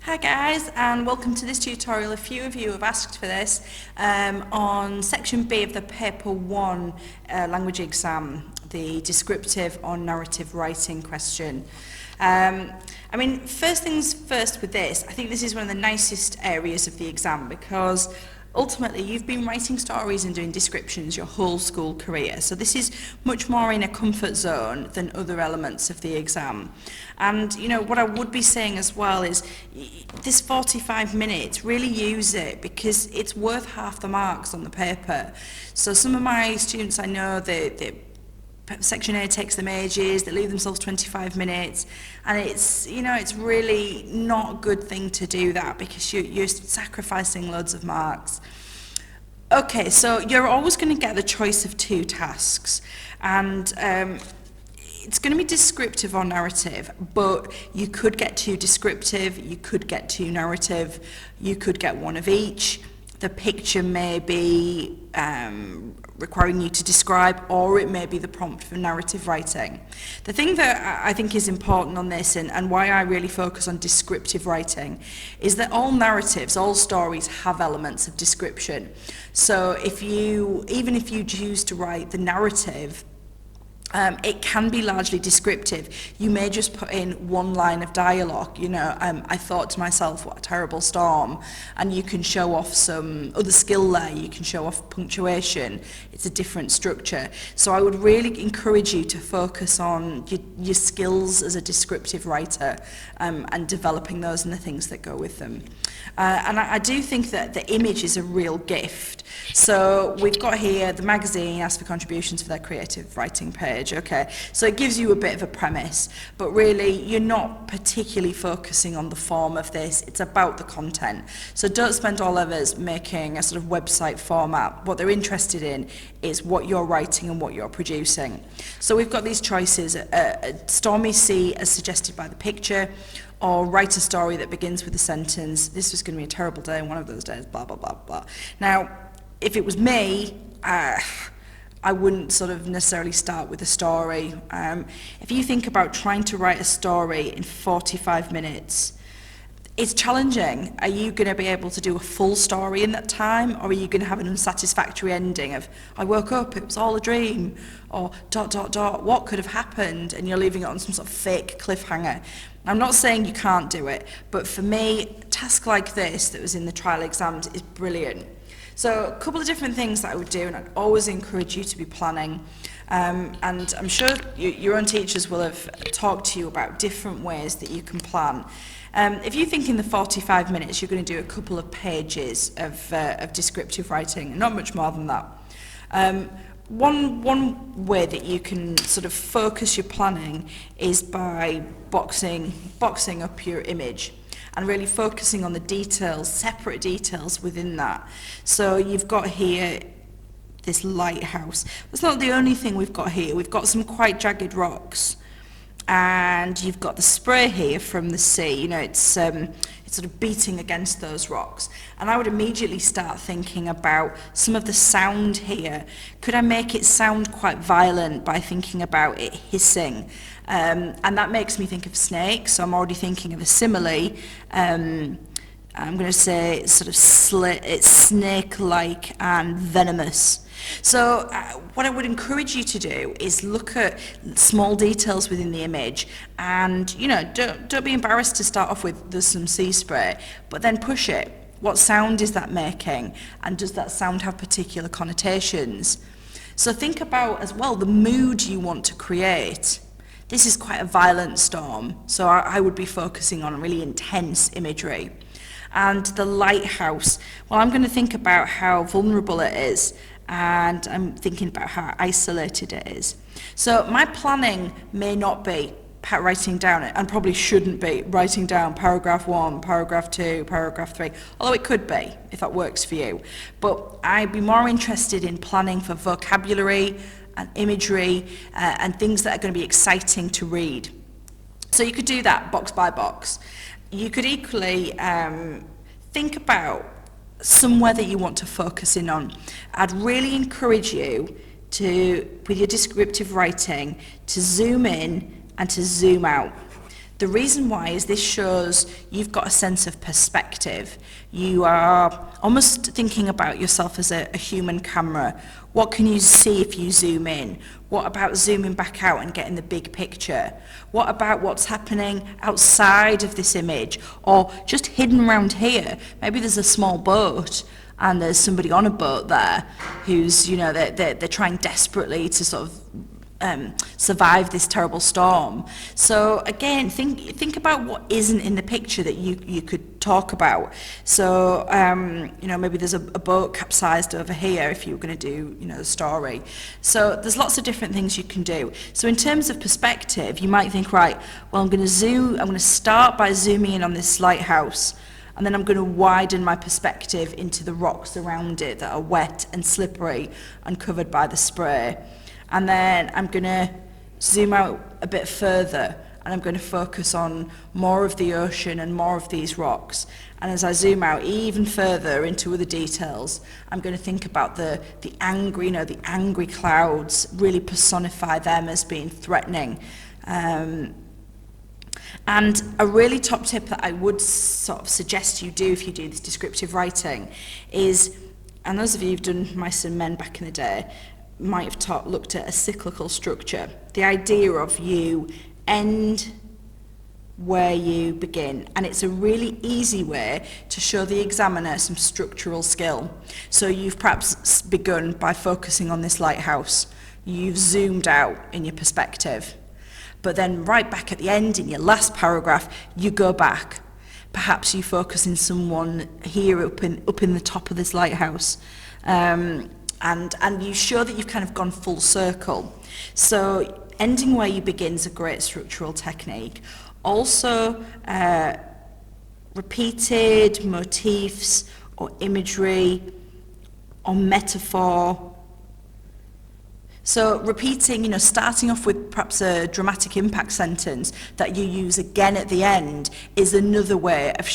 Hi guys, and welcome to this tutorial. A few of you have asked for this on section B of the paper 1 language exam, the descriptive or narrative writing question. First things first with this, I think this is one of the nicest areas of the exam because ultimately you've been writing stories and doing descriptions your whole school career. So this is much more in a comfort zone than other elements of the exam. And you know what I would be saying as well is this 45 minutes, really use it because it's worth half the marks on the paper. So some of my students I know, they Section A takes them ages, they leave themselves 25 minutes, and it's really not a good thing to do that because you're sacrificing loads of marks. Okay, so you're always going to get the choice of 2 tasks, and it's going to be descriptive or narrative, but you could get 2 descriptive, you could get 2 narrative, you could get one of each. The picture may be requiring you to describe, or it may be the prompt for narrative writing. The thing that I think is important on this and why I really focus on descriptive writing is that all narratives, all stories have elements of description. So even if you choose to write the narrative, it can be largely descriptive. You may just put in one line of dialogue, I thought to myself, what a terrible storm, and you can show off some other skill there, you can show off punctuation, it's a different structure. So I would really encourage you to focus on your skills as a descriptive writer and developing those and the things that go with them. And I do think that the image is a real gift. So we've got here the magazine asks for contributions for their creative writing page. Okay, so it gives you a bit of a premise, but really you're not particularly focusing on the form of this, it's about the content. So don't spend all hours making a sort of website format. What they're interested in is what you're writing and what you're producing. So we've got these choices, stormy sea as suggested by the picture, or write a story that begins with a sentence, this was going to be a terrible day, one of those days, blah, blah, blah, blah. Now, if it was me, I wouldn't sort of necessarily start with a story. If you think about trying to write a story in 45 minutes, it's challenging. Are you going to be able to do a full story in that time, or are you going to have an unsatisfactory ending of, I woke up, it was all a dream, or ... what could have happened, and you're leaving it on some sort of fake cliffhanger. I'm not saying you can't do it, but for me, a task like this that was in the trial exams is brilliant. So a couple of different things that I would do, and I'd always encourage you to be planning. And I'm sure your own teachers will have talked to you about different ways that you can plan. If you think in the 45 minutes you're going to do a couple of pages of descriptive writing, not much more than that. One way that you can sort of focus your planning is by boxing up your image and really focusing on the details, separate details within that. So you've got here this lighthouse. That's not the only thing we've got here. We've got some quite jagged rocks, and you've got the spray here from the sea. It's sort of beating against those rocks. And I would immediately start thinking about some of the sound here. Could I make it sound quite violent by thinking about it hissing? And that makes me think of snakes, so I'm already thinking of a simile. I'm going to say sort of it's snake-like and venomous. So what I would encourage you to do is look at small details within the image, and don't be embarrassed to start off with there's some sea spray, but then push it. What sound is that making, and does that sound have particular connotations? So think about as well the mood you want to create. This is quite a violent storm, so I would be focusing on really intense imagery. And the lighthouse, well, I'm going to think about how vulnerable it is, and I'm thinking about how isolated it is. So my planning may not be writing down it, and probably shouldn't be writing down paragraph 1, paragraph 2, paragraph 3, although it could be, if that works for you. But I'd be more interested in planning for vocabulary and imagery and things that are going to be exciting to read. So you could do that box by box. You could equally think about somewhere that you want to focus in on. I'd really encourage you to, with your descriptive writing, to zoom in and to zoom out. The reason why is this shows you've got a sense of perspective. You are almost thinking about yourself as a human camera. What can you see if you zoom in? What about zooming back out and getting the big picture? What about what's happening outside of this image, or just hidden around here? Maybe there's a small boat and there's somebody on a boat there who's, they're trying desperately to sort of survive this terrible storm. So again, think about what isn't in the picture that you could talk about. So maybe there's a boat capsized over here if you were going to do the story. So there's lots of different things you can do. So in terms of perspective, you might think, right, well, I'm going to start by zooming in on this lighthouse, and then I'm going to widen my perspective into the rocks around it that are wet and slippery and covered by the spray. And then I'm going to zoom out a bit further, and I'm going to focus on more of the ocean and more of these rocks. And as I zoom out even further into other details, I'm going to think about the angry clouds, really personify them as being threatening. And a really top tip that I would sort of suggest you do if you do this descriptive writing is, and those of you who've done Mice and Men back in the day, might have looked at a cyclical structure. The idea of you end where you begin, and it's a really easy way to show the examiner some structural skill. So you've perhaps begun by focusing on this lighthouse. You've zoomed out in your perspective, but then right back at the end in your last paragraph you go back. Perhaps you focus in someone here up in the top of this lighthouse. And you show that you've kind of gone full circle. So ending where you begin is a great structural technique. Also, repeated motifs or imagery or metaphor. So repeating, starting off with perhaps a dramatic impact sentence that you use again at the end is another way of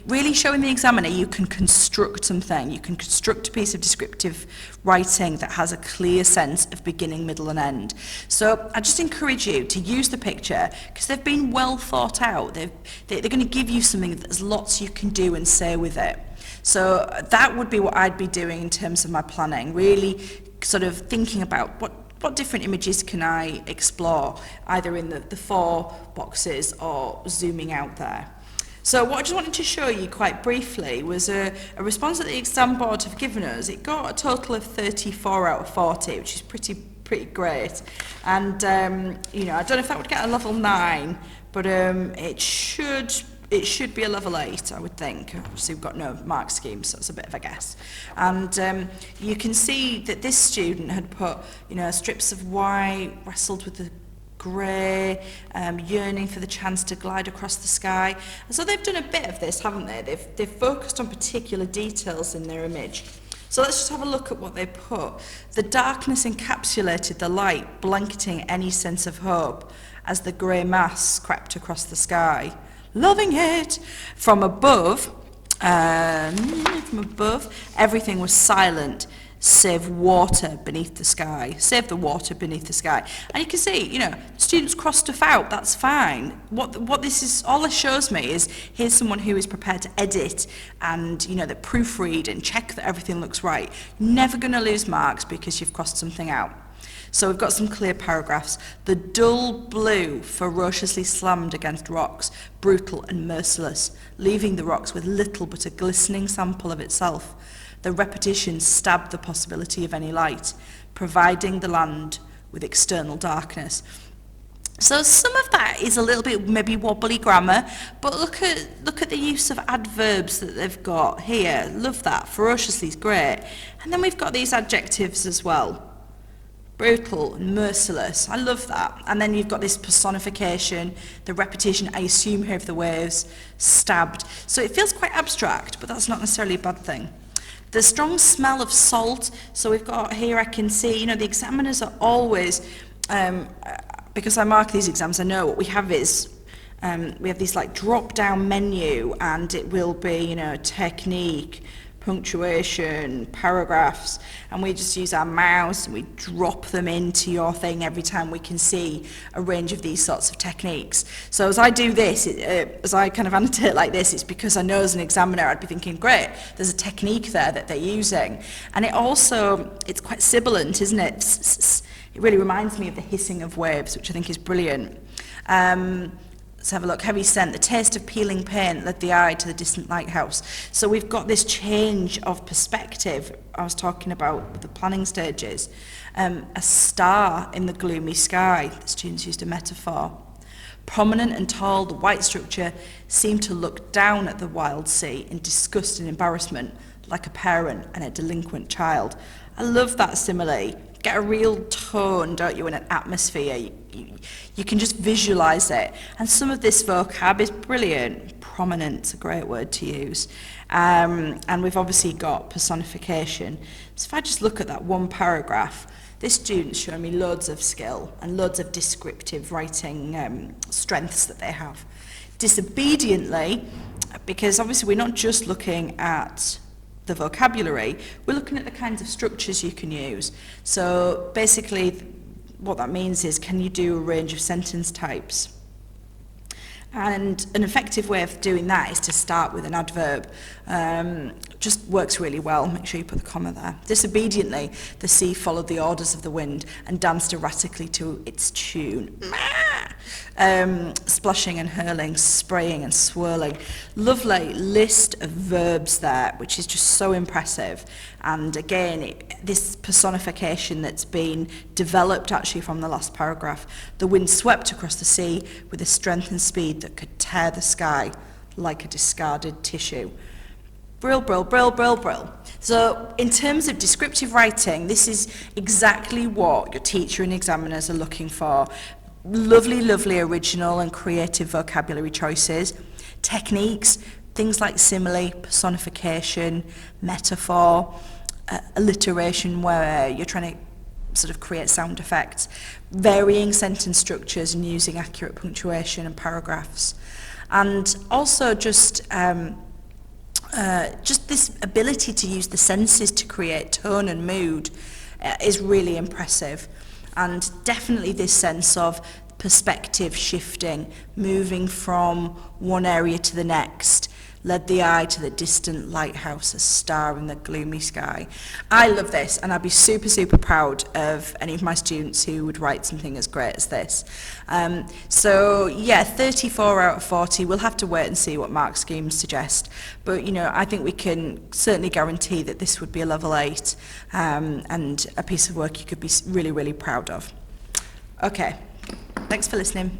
really showing the examiner you can construct something. You can construct a piece of descriptive writing that has a clear sense of beginning, middle and end. So I just encourage you to use the picture because they've been well thought out. They're going to give you something that there's lots you can do and say with it. So that would be what I'd be doing in terms of my planning, really sort of thinking about what different images can I explore, either in the 4 boxes or zooming out there. So what I just wanted to show you quite briefly was a response that the exam board have given us. It got a total of 34 out of 40, which is pretty great. And I don't know if that would get a level 9, but it should be a level 8, I would think. Obviously, we've got no mark scheme, so it's a bit of a guess. And you can see that this student had put, strips of white, wrestled with the grey, yearning for the chance to glide across the sky. And so they've done a bit of this, haven't they? They've focused on particular details in their image. So let's just have a look at what they put. The darkness encapsulated the light, blanketing any sense of hope as the grey mass crept across the sky. Loving it. From above, everything was silent, save water beneath the sky. Save the water beneath the sky. And you can see, students cross stuff out. That's fine. What this is, all this shows me is here's someone who is prepared to edit and that proofread and check that everything looks right. Never going to lose marks because you've crossed something out. So we've got some clear paragraphs. The dull blue ferociously slammed against rocks, brutal and merciless, leaving the rocks with little but a glistening sample of itself. The repetition stabbed the possibility of any light, providing the land with external darkness. So some of that is a little bit maybe wobbly grammar, but look at the use of adverbs that they've got here. Love that. Ferociously is great. And then we've got these adjectives as well. Brutal and merciless. I love that. And then you've got this personification, the repetition, I assume here of the waves, stabbed. So it feels quite abstract, but that's not necessarily a bad thing. The strong smell of salt. So we've got here, I can see, the examiners are always, because I mark these exams, I know what we have is, we have this like drop-down menu, and it will be, technique, punctuation, paragraphs, and we just use our mouse and we drop them into your thing every time we can see a range of these sorts of techniques. So as I do this, as I kind of annotate like this, it's because I know as an examiner I'd be thinking, great, there's a technique there that they're using. And it also, it's quite sibilant, isn't it? It really reminds me of the hissing of waves, which I think is brilliant. Let's have a look. Heavy scent, the taste of peeling paint led the eye to the distant lighthouse. So we've got this change of perspective I was talking about with the planning stages. A star in the gloomy sky. The students used a metaphor. Prominent and tall, the white structure seemed to look down at the wild sea in disgust and embarrassment, like a parent and a delinquent child. I love that simile. Get a real tone, don't you, in an atmosphere. You can just visualise it. And some of this vocab is brilliant. Prominent's a great word to use. And we've obviously got personification. So if I just look at that one paragraph, this student's showing me loads of skill and loads of descriptive writing strengths that they have. Disobediently, because obviously we're not just looking at the vocabulary, we're looking at the kinds of structures you can use. So basically what that means is, can you do a range of sentence types? And an effective way of doing that is to start with an adverb. Just works really well. Make sure you put the comma there. Disobediently, the sea followed the orders of the wind and danced erratically to its tune. Splashing and hurling, spraying and swirling. Lovely list of verbs there, which is just so impressive. And again, this personification that's been developed actually from the last paragraph. The wind swept across the sea with a strength and speed that could tear the sky like a discarded tissue. Brill, brill, brill, brill, brill. So in terms of descriptive writing, this is exactly what your teacher and examiners are looking for. Lovely, lovely original and creative vocabulary choices. Techniques, things like simile, personification, metaphor, alliteration, where you're trying to sort of create sound effects, varying sentence structures and using accurate punctuation and paragraphs. And also just this ability to use the senses to create tone and mood is really impressive. And definitely this sense of perspective shifting, moving from one area to the next, led the eye to the distant lighthouse, a star in the gloomy sky. I love this, and I'd be super, super proud of any of my students who would write something as great as this. So yeah, 34 out of 40. We'll have to wait and see what mark schemes suggest. But you know, I think we can certainly guarantee that this would be a level 8 and a piece of work you could be really, really proud of. Okay, thanks for listening.